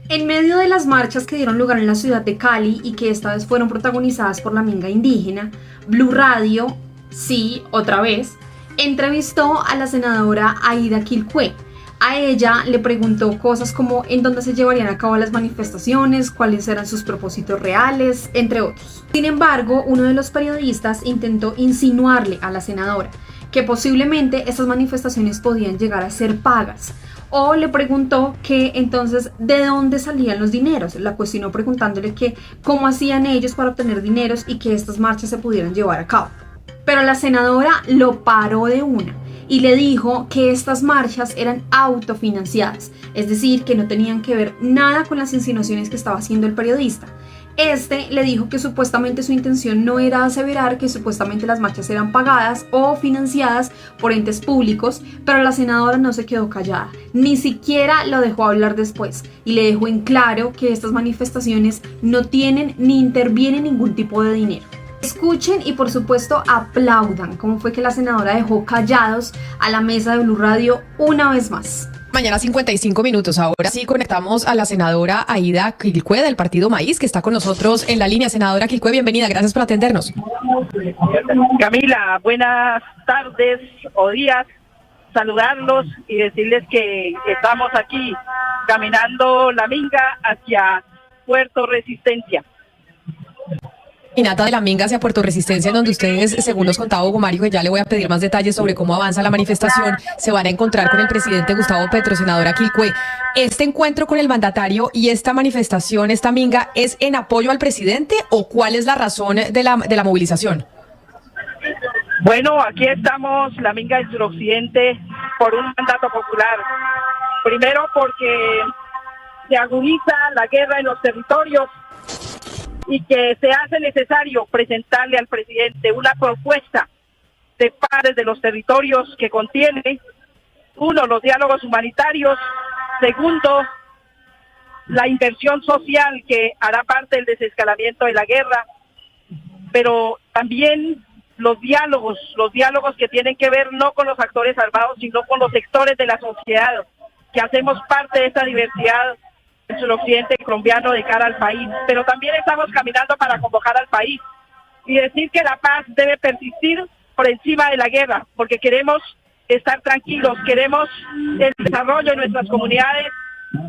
En medio de las marchas que dieron lugar en la ciudad de Cali y que esta vez fueron protagonizadas por la Minga indígena, Blue Radio, sí, otra vez, entrevistó a la senadora Aida Quilpué. A ella le preguntó cosas como en dónde se llevarían a cabo las manifestaciones, cuáles eran sus propósitos reales, entre otros. Sin embargo, uno de los periodistas intentó insinuarle a la senadora que posiblemente estas manifestaciones podían llegar a ser pagas, o le preguntó que entonces de dónde salían los dineros. La cuestionó preguntándole que cómo hacían ellos para obtener dineros y que estas marchas se pudieran llevar a cabo. Pero la senadora lo paró de una y le dijo que estas marchas eran autofinanciadas, es decir, que no tenían que ver nada con las insinuaciones que estaba haciendo el periodista. Este le dijo que supuestamente su intención no era aseverar que supuestamente las marchas eran pagadas o financiadas por entes públicos, pero la senadora no se quedó callada, ni siquiera lo dejó hablar después y le dejó en claro que estas manifestaciones no tienen ni intervienen ningún tipo de dinero. Escuchen y por supuesto aplaudan cómo fue que la senadora dejó callados a la mesa de Blue Radio una vez más. Mañana 55 minutos. Ahora sí conectamos a la senadora Aida Quilpué del Partido Maíz, que está con nosotros en la línea. Senadora Quilpué, bienvenida, gracias por atendernos. Camila, buenas tardes o días, saludarlos y decirles que estamos aquí caminando la Minga hacia Puerto Resistencia. Caminata de la Minga hacia Puerto Resistencia, en donde ustedes, según nos contaba Hugo Mario, que ya le voy a pedir más detalles sobre cómo avanza la manifestación, se van a encontrar con el presidente Gustavo Petro. Senadora Quilpué, ¿este encuentro con el mandatario y esta manifestación, esta Minga, es en apoyo al presidente o cuál es la razón de la movilización? Bueno, aquí estamos, la Minga del suroccidente, por un mandato popular. Primero porque se agudiza la guerra en los territorios y que se hace necesario presentarle al presidente una propuesta de paz de los territorios que contiene, uno, los diálogos humanitarios, segundo, la inversión social que hará parte del desescalamiento de la guerra, pero también los diálogos que tienen que ver no con los actores armados, sino con los sectores de la sociedad, que hacemos parte de esta diversidad en el occidente colombiano de cara al país, pero también estamos caminando para convocar al país y decir que la paz debe persistir por encima de la guerra, porque queremos estar tranquilos, queremos el desarrollo de nuestras comunidades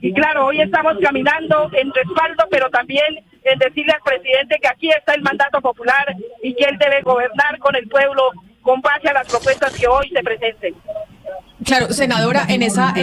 y claro, hoy estamos caminando en respaldo, pero también en decirle al presidente que aquí está el mandato popular y que él debe gobernar con el pueblo con base a las propuestas que hoy se presenten. Claro, senadora, en esa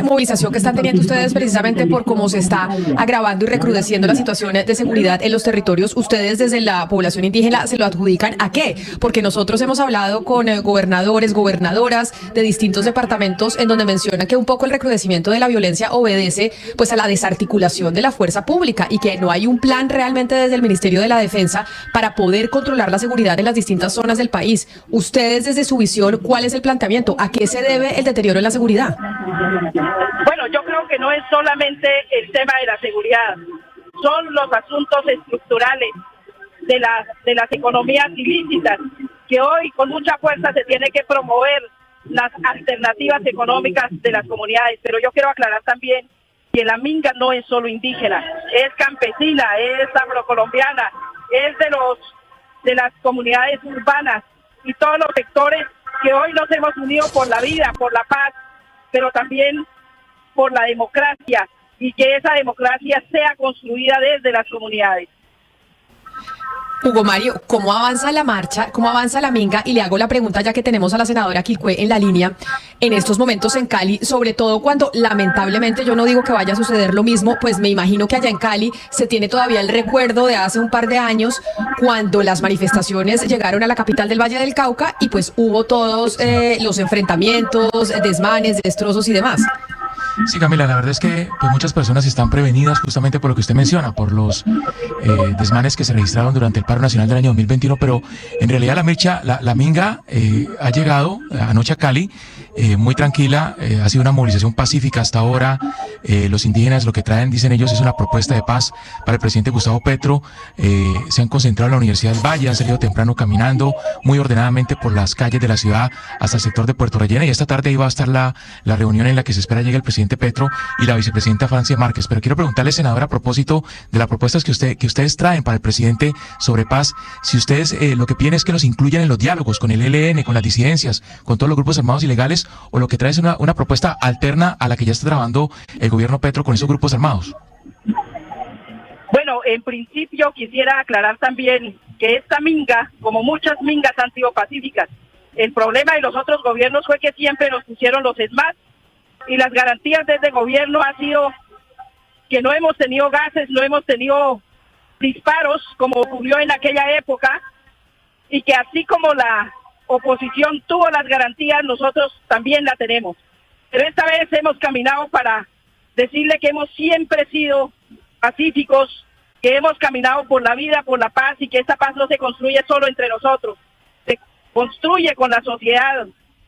movilización que están teniendo ustedes precisamente por cómo se está agravando y recrudeciendo la situación de seguridad en los territorios, ustedes desde la población indígena se lo adjudican ¿a qué? Porque nosotros hemos hablado con gobernadores, gobernadoras de distintos departamentos en donde mencionan que un poco el recrudecimiento de la violencia obedece pues a la desarticulación de la fuerza pública y que no hay un plan realmente desde el Ministerio de la Defensa para poder controlar la seguridad en las distintas zonas del país. Ustedes desde su visión, ¿cuál es el planteamiento? ¿A qué se debe el deterioro en la seguridad? Bueno, yo creo que no es solamente el tema de la seguridad, son los asuntos estructurales de las economías ilícitas, que hoy con mucha fuerza se tiene que promover las alternativas económicas de las comunidades, pero yo quiero aclarar también que la Minga no es solo indígena, es campesina, es afrocolombiana, es de las comunidades urbanas y todos los sectores que hoy nos hemos unido por la vida, por la paz, pero también por la democracia y que esa democracia sea construida desde las comunidades. Hugo Mario, ¿cómo avanza la marcha? ¿Cómo avanza la Minga? Y le hago la pregunta ya que tenemos a la senadora Quilpué en la línea en estos momentos en Cali, sobre todo cuando lamentablemente, yo no digo que vaya a suceder lo mismo, pues me imagino que allá en Cali se tiene todavía el recuerdo de hace un par de años cuando las manifestaciones llegaron a la capital del Valle del Cauca y pues hubo todos los enfrentamientos, desmanes, destrozos y demás. Sí, Camila, la verdad es que pues, muchas personas están prevenidas justamente por lo que usted menciona, por los desmanes que se registraron durante el paro nacional del año 2021, pero en realidad la Minga ha llegado anoche a Cali muy tranquila, ha sido una movilización pacífica hasta ahora. Los indígenas lo que traen, dicen ellos, es una propuesta de paz para el presidente Gustavo Petro. Se han concentrado en la Universidad del Valle, han salido temprano caminando muy ordenadamente por las calles de la ciudad hasta el sector de Puerto Rellena, y esta tarde iba a estar la reunión en la que se espera llegue el presidente Petro y la vicepresidenta Francia Márquez. Pero quiero preguntarle, senadora, a propósito de las propuestas que ustedes traen para el presidente sobre paz, si ustedes lo que piden es que los incluyan en los diálogos con el ELN, con las disidencias, con todos los grupos armados ilegales, o lo que trae es una propuesta alterna a la que ya está trabajando el gobierno Petro con esos grupos armados. Bueno, en principio quisiera aclarar también que esta minga, como muchas mingas, han sido pacíficas. El problema de los otros gobiernos fue que siempre nos pusieron los ESMAD, y las garantías de este gobierno ha sido que no hemos tenido gases, no hemos tenido disparos como ocurrió en aquella época, y que así como la oposición tuvo las garantías, nosotros también la tenemos. Pero esta vez hemos caminado para decirle que hemos siempre sido pacíficos, que hemos caminado por la vida, por la paz, y que esta paz no se construye solo entre nosotros, se construye con la sociedad,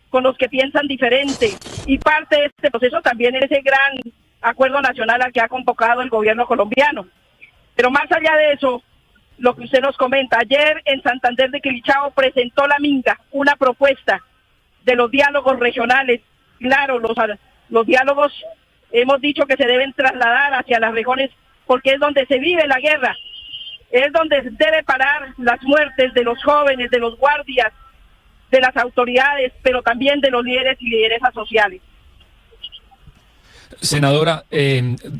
con los que piensan diferente, y parte de este proceso también es ese gran acuerdo nacional al que ha convocado el gobierno colombiano. Pero más allá de eso, lo que usted nos comenta, ayer en Santander de Quilichao presentó la minga una propuesta de los diálogos regionales. Claro, los diálogos hemos dicho que se deben trasladar hacia las regiones porque es donde se vive la guerra, es donde debe parar las muertes de los jóvenes, de los guardias, de las autoridades, pero también de los líderes y lideresas sociales. Senadora,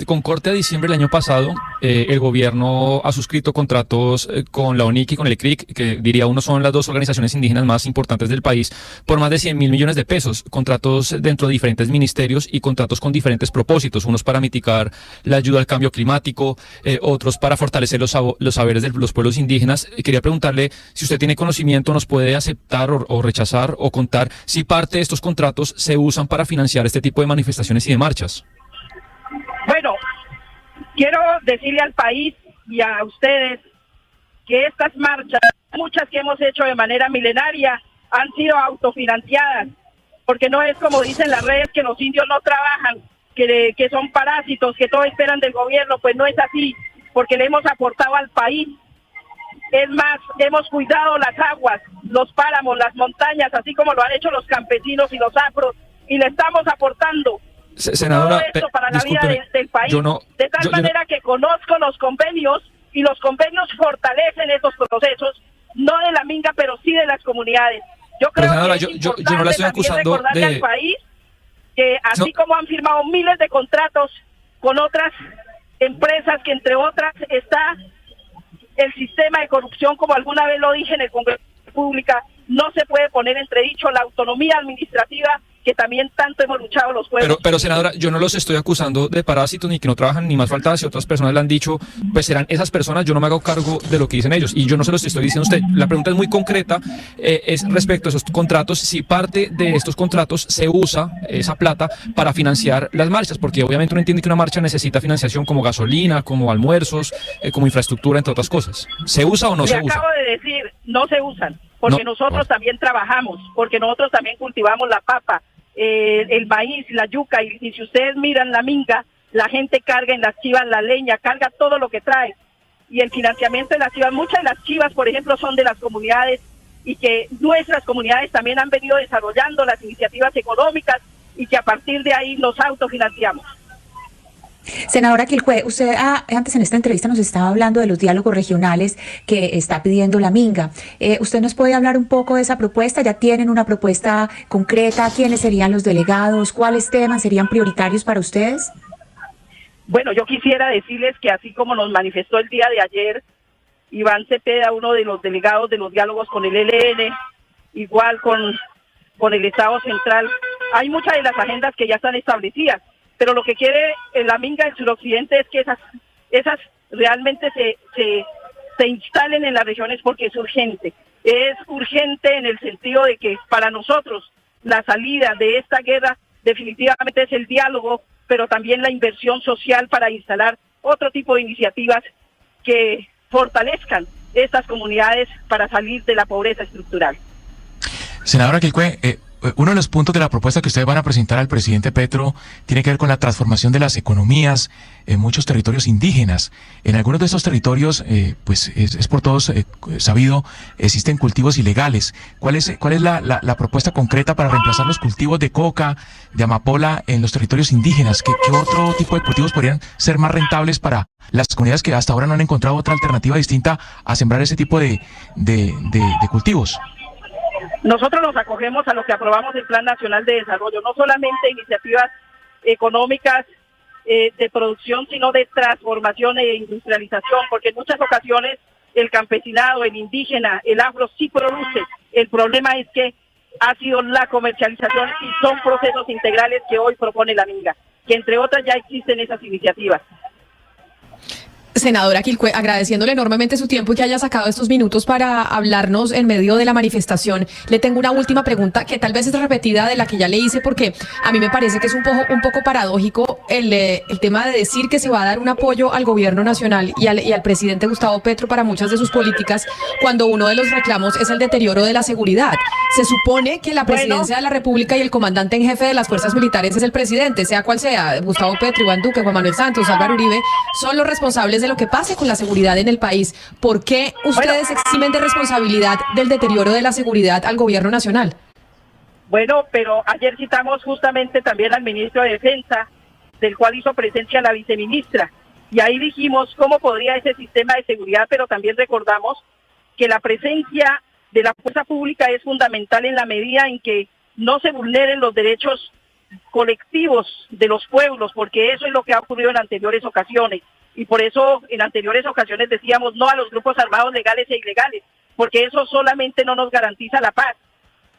con corte a diciembre del año pasado, el gobierno ha suscrito contratos con la ONIC y con el ECRIC, que diría uno son las dos organizaciones indígenas más importantes del país, por más de 100.000 millones de pesos, contratos dentro de diferentes ministerios y contratos con diferentes propósitos, unos para mitigar la ayuda al cambio climático, otros para fortalecer los saberes de los pueblos indígenas. Quería preguntarle si usted tiene conocimiento, nos puede aceptar o rechazar o contar si parte de estos contratos se usan para financiar este tipo de manifestaciones y de marchas. Bueno, quiero decirle al país y a ustedes que estas marchas, muchas que hemos hecho de manera milenaria, han sido autofinanciadas, porque no es como dicen las redes que los indios no trabajan, que son parásitos, que todo esperan del gobierno. Pues no es así, porque le hemos aportado al país. Es más, hemos cuidado las aguas, los páramos, las montañas, así como lo han hecho los campesinos y los afros, y le estamos aportando senadora, todo esto para la vida del país, de tal manera que conozco los convenios, y los convenios fortalecen estos procesos, no de la minga, pero sí de las comunidades. Yo creo senadora, que yo no la estoy acusando de al país que así como han firmado miles de contratos con otras empresas, que entre otras está el sistema de corrupción, como alguna vez lo dije en el Congreso de la República, no se puede poner entredicho la autonomía administrativa que también tanto hemos luchado los pueblos. Pero senadora, yo no los estoy acusando de parásitos ni que no trabajan, ni más falta, si otras personas le han dicho, pues serán esas personas, yo no me hago cargo de lo que dicen ellos, y yo no se los estoy diciendo a usted. La pregunta es muy concreta, es respecto a esos contratos, si parte de estos contratos se usa esa plata para financiar las marchas, porque obviamente uno entiende que una marcha necesita financiación como gasolina, como almuerzos, como infraestructura, entre otras cosas. ¿Se usa o no se usa? Le acabo de decir, no se usan, porque nosotros también trabajamos, porque nosotros también cultivamos la papa, el maíz, la yuca, y si ustedes miran la minga, la gente carga en las chivas la leña, carga todo lo que trae, y el financiamiento de las chivas, muchas de las chivas, por ejemplo, son de las comunidades, y que nuestras comunidades también han venido desarrollando las iniciativas económicas, y que a partir de ahí nos autofinanciamos. Senadora Quilpué, usted antes en esta entrevista nos estaba hablando de los diálogos regionales que está pidiendo la minga. ¿Usted nos puede hablar un poco de esa propuesta? ¿Ya tienen una propuesta concreta? ¿Quiénes serían los delegados? ¿Cuáles temas serían prioritarios para ustedes? Bueno, yo quisiera decirles que así como nos manifestó el día de ayer Iván Cepeda, uno de los delegados de los diálogos con el ELN, igual con el Estado Central, hay muchas de las agendas que ya están establecidas. Pero lo que quiere la minga del suroccidente es que esas realmente se instalen en las regiones, porque es urgente. Es urgente en el sentido de que para nosotros la salida de esta guerra definitivamente es el diálogo, pero también la inversión social para instalar otro tipo de iniciativas que fortalezcan estas comunidades para salir de la pobreza estructural. Senadora Quilpué, uno de los puntos de la propuesta que ustedes van a presentar al presidente Petro tiene que ver con la transformación de las economías en muchos territorios indígenas. En algunos de estos territorios, pues es por todos sabido, existen cultivos ilegales. ¿Cuál es la propuesta concreta para reemplazar los cultivos de coca, de amapola en los territorios indígenas? ¿Qué otro tipo de cultivos podrían ser más rentables para las comunidades que hasta ahora no han encontrado otra alternativa distinta a sembrar ese tipo de cultivos? Nosotros nos acogemos a lo que aprobamos el Plan Nacional de Desarrollo, no solamente iniciativas económicas de producción, sino de transformación e industrialización, porque en muchas ocasiones el campesinado, el indígena, el afro sí produce. El problema es que ha sido la comercialización y son procesos integrales que hoy propone la Minga, que entre otras ya existen esas iniciativas. Senadora Quilpué, agradeciéndole enormemente su tiempo y que haya sacado estos minutos para hablarnos en medio de la manifestación, le tengo una última pregunta que tal vez es repetida de la que ya le hice, porque a mí me parece que es un poco paradójico el tema de decir que se va a dar un apoyo al gobierno nacional y al presidente Gustavo Petro para muchas de sus políticas, cuando uno de los reclamos es el deterioro de la seguridad. Se supone que la presidencia de la República y el comandante en jefe de las fuerzas militares es el presidente, sea cual sea, Gustavo Petro, Iván Duque, Juan Manuel Santos, Álvaro Uribe, son los responsables de lo que pase con la seguridad en el país. ¿Por qué ustedes eximen de responsabilidad del deterioro de la seguridad al gobierno nacional? Bueno, pero ayer citamos justamente también al ministro de Defensa, del cual hizo presencia la viceministra, y ahí dijimos cómo podría ese sistema de seguridad, pero también recordamos que la presencia de la fuerza pública es fundamental en la medida en que no se vulneren los derechos colectivos de los pueblos, porque eso es lo que ha ocurrido en anteriores ocasiones. Y por eso en anteriores ocasiones decíamos no a los grupos armados legales e ilegales, porque eso solamente no nos garantiza la paz.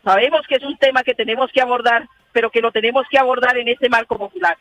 Sabemos que es un tema que tenemos que abordar, pero que lo tenemos que abordar en este marco popular.